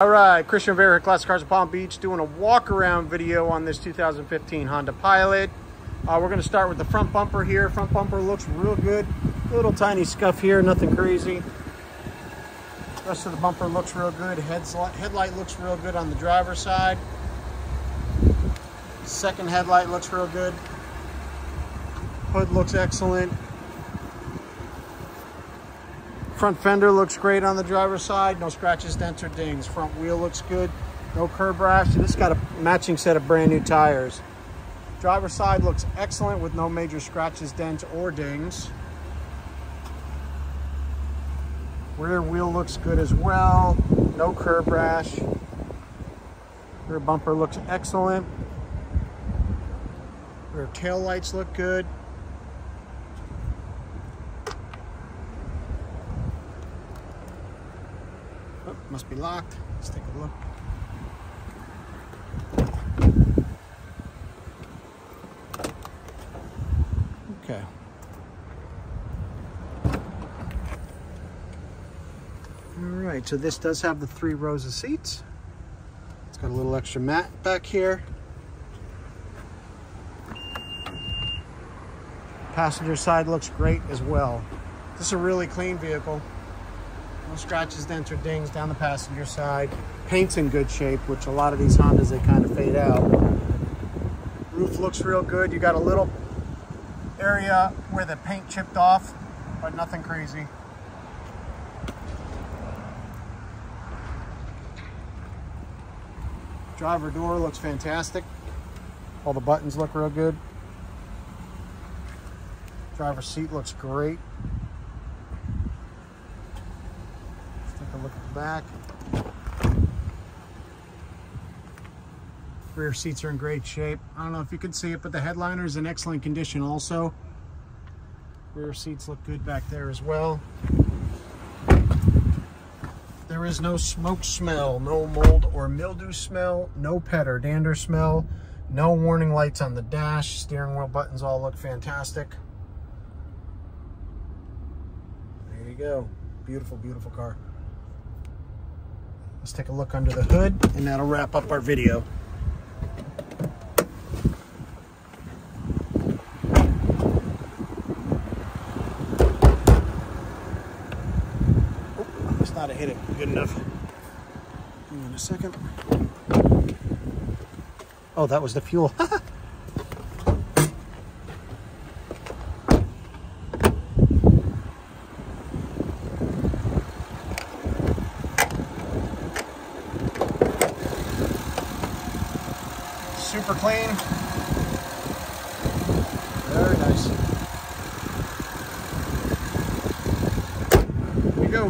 All right, Christian Rivera here, Classic Cars of Palm Beach, doing a walk around video on this 2015 Honda Pilot. We're going to start with the front bumper here. Front bumper looks real good. Little tiny scuff here, nothing crazy. Rest of the bumper looks real good. Headlight looks real good on the driver's side. Second headlight looks real good. Hood looks excellent. Front fender looks great on the driver's side. No scratches, dents, or dings. Front wheel looks good. No curb rash. This got a matching set of brand new tires. Driver's side looks excellent with no major scratches, dents, or dings. Rear wheel looks good as well. No curb rash. Rear bumper looks excellent. Rear tail lights look good. Oh, must be locked. Let's take a look. Okay. All right, so this does have the 3 rows of seats. It's got a little extra mat back here. Passenger side looks great as well. This is a really clean vehicle. No scratches, dents, or dings down the passenger side. Paint's in good shape, which a lot of these Hondas, they kind of fade out. Roof looks real good. You got a little area where the paint chipped off, but nothing crazy. Driver door looks fantastic. All the buttons look real good. Driver's seat looks great. Look at the back. Rear seats are in great shape. I don't know if you can see it, but the headliner is in excellent condition also. Rear seats look good back there as well. There is no smoke smell, no mold or mildew smell, no pet or dander smell, no warning lights on the dash. Steering wheel buttons all look fantastic. There you go. Beautiful, beautiful car. Let's take a look under the hood, and that'll wrap up our video. Oh, I must not have hit it good enough. Hang on a second. Oh, that was the fuel. Super clean. Very nice. Here you go.